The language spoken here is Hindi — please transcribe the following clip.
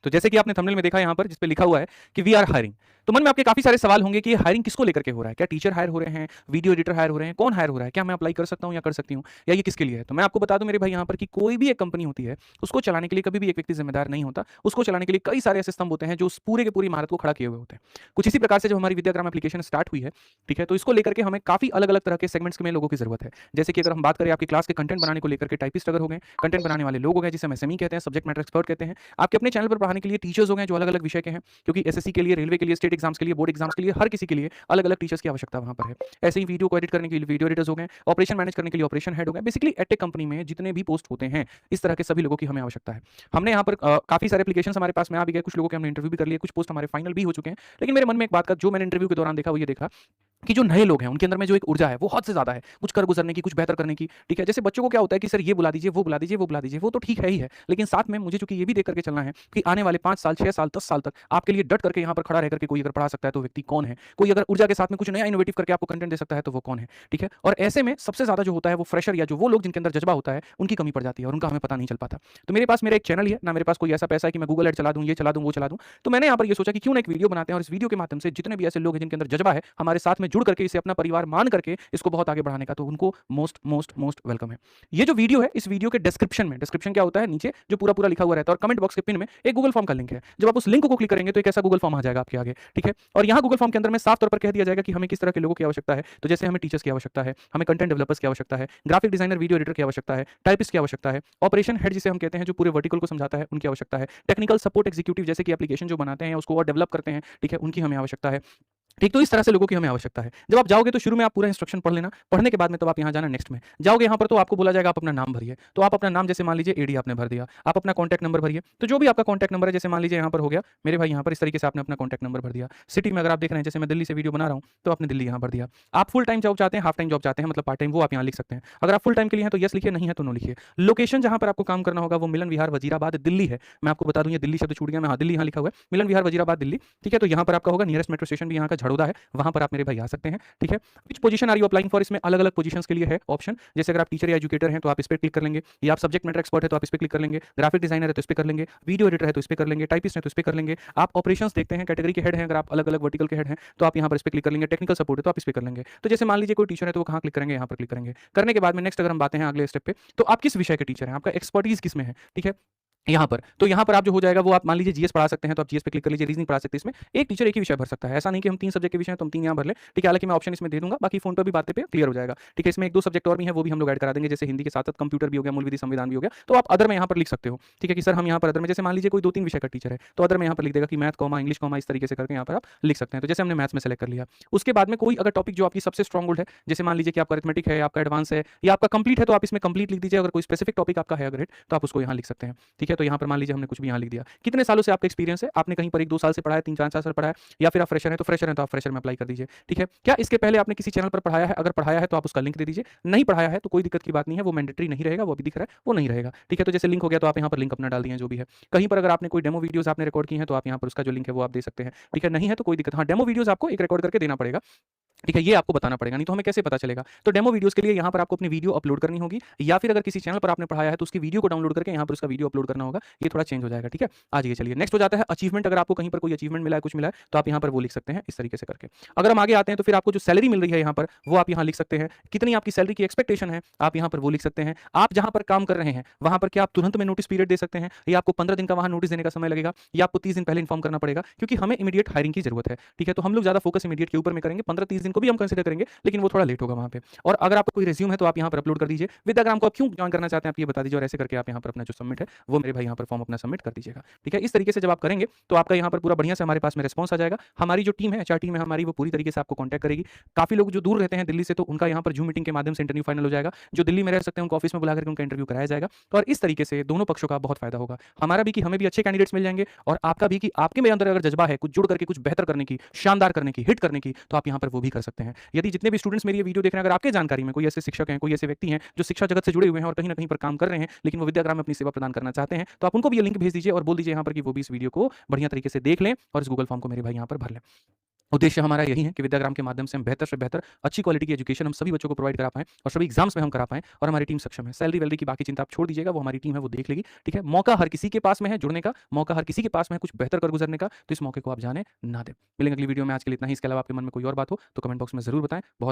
तो जैसे कि आपने थंबनेल में देखा यहाँ पर जिस पे लिखा हुआ है कि वी आर हायरिंग, तो मन में आपके काफी सारे सवाल होंगे कि ये हायरिंग किसको लेकर के हो रहा है? क्या टीचर हायर हो रहे हैं, वीडियो एडिटर हायर हो रहे हैं, कौन हायर हो रहा है? क्या मैं अप्लाई कर सकता हूँ या कर सकती हूँ, या ये किसके लिए है? तो मैं आपको बता दूं मेरे भाई यहाँ पर कि कोई भी एक कंपनी होती है, उसको चलाने के लिए कभी भी एक व्यक्ति जिम्मेदार नहीं होता। उसको चलाने के लिए कई सारे ऐसे स्तंभ होते हैं जो उस पूरे के पूरी इमारत को खड़ा किए हुए होते हैं। कुछ इसी प्रकार से जब हमारी विद्याग्राम एप्लीकेशन स्टार्ट हुई है, ठीक है, तो इसको लेकर के हमें काफी अलग अलग तरह के सेगमेंट्स में लोगों की जरूरत है। जैसे कि अगर हम बात करें आपकी क्लास के कंटेंट बनाने को लेकर के टाइपिस्ट अगर हो गए, कंटेंट बनाने वाले लोग हो गए जिसे हम एसएमई कहते हैं, सब्जेक्ट मैटर एक्सपर्ट कहते हैं, आपके अपने चैनल पर पढ़ाने के लिए टीचर्स हो गए जो अलग अलग विषय के हैं, क्योंकि एसएससी के लिए, रेलवे के लिए, स्टेट एग्जाम्स के लिए, बोर्ड एग्जाम्स के लिए, हर किसी के लिए अलग अलग टीचर्स की आवश्यकता वहां पर है। ऐसे ही वीडियो को एडिट करने के लिए वीडियो एडिटर्स हो गए, ऑपरेशन मैनेज करने के लिए ऑपरेशन हेड हो गए। बेसिकली एटेक कंपनी में जितने भी पोस्ट होते हैं, इस तरह के सभी लोगों की हमें आवश्यकता है। हमने यहाँ पर काफी सारे एप्लीकेशन हमारे पास में आ भी गए, कुछ लोगों के हमने इंटरव्यू भी कर लिए, कुछ पोस्ट हमारे फाइनल भी हो चुके हैं। लेकिन मेरे मन में एक बात का जो मैंने इंटरव्यू के दौरान देखा वो ये देखा कि जो नए लोग हैं उनके अंदर में जो एक ऊर्जा है वो हद से ज़्यादा है, कुछ कर गुजरने की, कुछ बेहतर करने की, ठीक है? जैसे बच्चों को क्या होता है कि सर ये बुला दीजिए, वो बुला दीजिए, वो बुला दीजिए, वो तो ठीक है ही है। लेकिन साथ में मुझे चूँकि ये भी देख करके चलना है कि आने वाले 5 साल, 6 साल, 10 साल तक आपके लिए डट करके यहाँ पर खड़ा रह करके कोई अगर पढ़ा सकता है तो व्यक्ति कौन है? कोई अगर ऊर्जा के साथ में कुछ नया इनोवेटिव करके आपको कंटेंट दे सकता है तो वो कौन है? ठीक है? और ऐसे में सबसे ज़्यादा जो होता है वो फ्रेशर या जो वो लोग जिनके अंदर जज़्बा होता है, उनकी कमी पड़ जाती है और उनका हमें पता नहीं चल पाता। तो मेरे पास मेरा एक चैनल ही है, ना मेरे पास कोई ऐसा पैसा है कि मैं गूगल ऐड चला दूँ, ये चला दूँ, वो चला दूँ। तो मैंने यहाँ पर ये सोचा कि क्यों ना एक वीडियो बनाते हैं और इस वीडियो के माध्यम से जितने भी ऐसे लोग हैं जिनके अंदर जज़्बा है, हमारे साथ में जुड़ करके इसे अपना परिवार मान करके इसको बहुत आगे बढ़ाने का, तो उनको मोस्ट मोस्ट मोस्ट वेलकम है। ये जो वीडियो है, इस वीडियो के डिस्क्रिप्शन में, डिस्क्रिप्शन क्या होता है, नीचे जो पूरा पूरा लिखा हुआ रहता है, और कमेंट बॉक्स के पिन में एक गूगल फॉर्म का लिंक है। जब आप उस लिंक को क्लिक करेंगे तो एक ऐसा गूगल फॉर्म आ जाएगा आपके आगे, ठीक है? और यहाँ गूगल फॉर्म के अंदर में साफ तौर पर कह दिया जाएगा कि हमें किस तरह के लोगों की आवश्यकता है। तो जैसे हमें टीचर्स की आवश्यकता है, हमें कंटेंट डेवलपर्स की आवश्यकता है, ग्राफिक डिजाइनर, वीडियो एडिटर की आवश्यकता है, टाइपिस्ट की आवश्यकता है, ऑपरेशन हेड जिसे हम कहते हैं जो पूरे वर्टिकल को समझाता है, उनकी आवश्यकता है, टेक्निकल सपोर्ट एग्जीक्यूटिव जैसे कि एप्लीकेशन जो बनाते हैं उसको और डेवलप करते हैं, ठीक है, उनकी हमें आवश्यकता है। ठीक, तो इस तरह से लोगों की हमें आवश्यकता है। जब आप जाओगे तो शुरू में आप पूरा इंस्ट्रक्शन पढ़ लेना, पढ़ने के बाद में तब आप यहाँ जाना नेक्स्ट में। जाओगे यहाँ पर तो आपको बोला जाएगा आप अपना नाम भरिए, तो आप अपना नाम जैसे मान लीजिए एडी आपने भर दिया, आप अपना कॉन्टैक्ट नंबर भरिए, तो जो भी आपका कॉन्टैक्ट नंबर है जैसे मान लीजिए यहाँ पर हो गया, मेरे भाई यहाँ पर इस तरीके से आपने अपना कॉन्टैक्ट नंबर भर दिया। सिटी में अगर आप देख रहे हैं जैसे मैं दिल्ली से वीडियो बना रहा हूँ, तो आपने दिल्ली यहाँ भर दिया। आप फुल टाइम जॉब चाहते हैं, हाफ टाइम जॉब चाहते हैं, मतलब पार्ट टाइम, वो आप यहाँ लिख सकते हैं। अगर आप फुल टाइम के लिए हैं तो येस लिखिए, नहीं है तो नो लिखिए। लोकेशन जहाँ पर आपको काम करना होगा वो मिलन विहार वजीराबाद दिल्ली है। मैं आपको बता दूँ ये दिल्ली शब्द छूट गया, मैं हाँ दिल्ली यहाँ लिखा हुआ है, मिलन विहार वजीराबाद दिल्ली, ठीक है? तो यहाँ पर आपका होगा नियरेस्ट मेट्रो स्टेशन भी यहाँ का झड़ोदा है, वहाँ पर आप मेरे भाई आ सकते हैं, ठीक है? Which position are you applying for, इसमें अलग अलग पोजीशंस के लिए है ऑप्शन। जैसे अगर आप टीचर या एजुकेटर हैं तो आप इस पे क्लिक कर लेंगे, या आप सब्जेक्ट मैटर एक्सपर्ट है तो आप इस पे क्लिक कर लेंगे, ग्राफिक डिजाइनर है तो इस पे कर लेंगे, वीडियो एडिटर है तो इस पे कर लेंगे, टाइपिस्ट है तो इस पे कर लेंगे। आप ऑपरेशंस देखते हैं, कैटेगरी के हेड हैं, अगर आप अलग अलग वर्टिकल के हेड हैं तो आप यहाँ पर इस पे क्लिक कर लेंगे, टेक्निकल सपोर्ट है तो आप इस पे कर लेंगे। तो जैसे मान लीजिए कोई टीचर है तो वो कहाँ क्लिक करेंगे, यहाँ पर क्लिक करेंगे। करने के बाद में नेक्स्ट अगर हम बातें हैं अगले स्टेप पे, तो आप किस विषय के टीचर हैं, आपका एक्सपर्टीज किस में है, ठीक है? यहाँ पर, तो यहाँ पर आप जो हो जाएगा वो आप मान लीजिए जीएस पढ़ा सकते हैं तो आप जीएस पे क्लिक कर लीजिए, रीजनिंग पढ़ा सकते हैं। इसमें एक टीचर एक ही विषय भर सकता है, ऐसा नहीं कि हम 3 सब्जेक्ट के विषय हैं तो हम 3 यहाँ भर लें, ठीक है? हालांकि मैं ऑप्शन इसमें दे दूंगा, बाकी फोन पर भी बातें पे क्लियर हो जाएगा, ठीक है? इसमें 1-2 सब्जेक्ट और भी हैं वो भी हम लोग ऐड करा देंगे, जैसे हिंदी के साथ-साथ कंप्यूटर भी हो गया, मूल विधि संविधान भी हो गया, तो आप अदर में यहाँ पर लिख सकते हो, ठीक है? कि सर हम यहाँ पर अदर में, जैसे मान लीजिए कोई 2-3 विषय का टीचर है तो अदर में यहाँ पर लिख देगा कि मैथ, कॉमा इंग्लिश, कॉमा इस तरीके से करके यहाँ पर आप लिख सकते हैं। तो जैसे हमने मैथ्स में सेलेक्ट कर लिया, उसके बाद में कोई अगर टॉपिक जो आपकी सबसे स्ट्रॉन्ग होल्ड है, जैसे मान लीजिए कि आपका अरिथमेटिक है, आपका एडवांस है या आपका कंप्लीट है, तो आप इसमें कंप्लीट लिख दीजिए। अगर कोई स्पेसिफिक टॉपिक आपका है अगर तो आप उसको यहाँ लिख सकते हैं, ठीक है? तो यहाँ पर मान लीजिए हमने कुछ भी यहाँ लिख दिया। कितने सालों से आपका एक्सपीरियंस है, आपने कहीं पर 1-2 साल से पढ़ा है, 3-4 साल पढ़ा है, या फिर आप फ्रेशर हैं तो फ्रेशर हैं तो आप फ्रेशर में अप्लाई कर दीजिए, ठीक है? क्या इसके पहले आपने किसी चैनल पर पढ़ाया है, अगर पढ़ाया है तो आप उसका लिंक दे दीजिए, नहीं पढ़ाया है तो कोई दिक्कत की बात नहीं है, वो मैंडेटरी नहीं रहेगा, वो अभी दिख रहा है वो नहीं रहेगा, ठीक है? तो जैसे लिंक हो गया तो आप यहाँ पर लिंक अपना डाल दिए जो भी है। कहीं पर अगर आपने कोई डेमो वीडियोस आपने रिकॉर्ड की हैं तो आप यहाँ पर उसका जो लिंक है वो आप दे सकते हैं, ठीक है? नहीं है तो कोई दिक्कत, हाँ डेमो वीडियोस आपको एक रिकॉर्ड करके देना पड़ेगा, ठीक है? ये आपको बताना पड़ेगा, नहीं तो हमें कैसे पता चलेगा? तो डेमो वीडियोस के लिए यहाँ पर आपको अपनी वीडियो अपलोड करनी होगी, या फिर अगर किसी चैनल पर आपने पढ़ाया है तो उसकी वीडियो को डाउनलोड करके यहाँ पर उसका वीडियो अपलोड करना होगा, ये थोड़ा चेंज हो जाएगा, ठीक है? आ जाइए चलिए, नेक्स्ट हो जाता है अचीवमेंट। अगर आपको कहीं पर कोई अचीवमेंट मिला है, कुछ मिला है, तो आप यहाँ पर वो लिख सकते हैं इस तरीके से करके। अगर हम आगे आते हैं तो फिर आपको जो सैलरी मिल रही है यहाँ पर वो आप यहाँ लिख सकते हैं, कितनी आपकी सैलरी की एक्सपेक्टेशन है आप यहाँ पर वो लिख सकते हैं। आप जहाँ पर काम कर रहे हैं वहाँ पर क्या आप तुरंत में नोटिस पीरियड दे सकते हैं, या आपको 15 दिन का वहाँ नोटिस देने का समय लगेगा, या आपको 30 दिन पहले इन्फॉर्म करना पड़ेगा, क्योंकि हमें इमीडिएट हायरिंग की जरूरत है, ठीक है? तो हम लोग ज्यादा फोकस इमीडिएट के ऊपर में करेंगे, 15-30 दिन को भी हम कंसिडर करेंगे लेकिन वो थोड़ा लेट होगा वहाँ पे। और अगर आपका कोई रिज्यूम है तो आप यहाँ पर अपलोड कर दीजिए। विद्याग्राम को आप क्यों ज्वाइन करना चाहते हैं आप ये बता दीजिए, और ऐसे करके आप यहाँ पर अपना जो सबमिट है वो मेरे भाई यहाँ पर फॉर्म अपना सबमिट कर दीजिएगा, ठीक है? इस तरीके से जब आप करेंगे तो आपका यहाँ पर पूरा बढ़िया से हमारे पास में रिस्पॉन्स आ जाएगा। हमारी जो टीम है, एचआर टीम है हमारी, वो पूरी तरीके से आपको कॉन्टैक्ट करेगी। काफी लोग जो दूर रहते हैं दिल्ली से तो उनका यहाँ पर जूम मीटिंग के माध्यम से इंटरव्यू फाइनल हो जाएगा। जो दिल्ली में रह सकते हैं उनको ऑफिस में बुला करके उनका इंटरव्यू कराया जाएगा, और इस तरीके से दोनों पक्षों का बहुत फायदा होगा, हमारा भी कि हमें भी अच्छे कैंडिडेट्स मिल जाएंगे, और आपका भी कि आपके में अंदर अगर जज्बा है कुछ जुड़ करके कुछ बेहतर करने की, शानदार करने की, हिट करने की, तो आप यहाँ पर वो भी कर सकते हैं। यदि जितने भी स्टूडेंट्स मेरी ये वीडियो देख रहे हैं, अगर आपके जानकारी में कोई ऐसे शिक्षक हैं, कोई ऐसे व्यक्ति हैं जो शिक्षा जगत से जुड़े हुए हैं और कहीं ना कहीं पर काम कर रहे हैं, लेकिन वो विद्याग्राम में अपनी सेवा प्रदान करना चाहते हैं, तो आप उनको भी ये लिंक भेज दीजिए और बोल दीजिए यहाँ पर कि वो भी इस वीडियो को बढ़िया तरीके से देख लें और इस गूगल फॉर्म को मेरे भाई यहाँ पर भर लें। उद्देश्य हमारा यही है कि विद्याग्राम के माध्यम से हम बेहतर से बेहतर अच्छी क्वालिटी की एजुकेशन हम सभी बच्चों को प्रोवाइड करा पाएँ और सभी एग्जाम्स में हम करा पाएँ और हमारी टीम सक्षम है। सैलरी-वैलरी की बाकी चिंता आप छोड़ दीजिएगा, वो हमारी टीम है, वो देख लेगी, ठीक है? मौका हर किसी के पास में है जुड़ने का, मौका हर किसी के पास में है कुछ बेहतर कर गुज़रने का, तो इस मौके को आप जाने ना दें। मिलेंगे अगली वीडियो में, आज के लिए इतना ही। इसके अलावा आपके मन में कोई और बात हो तो कमेंट बॉक्स में ज़रूर बताएँ। बहुत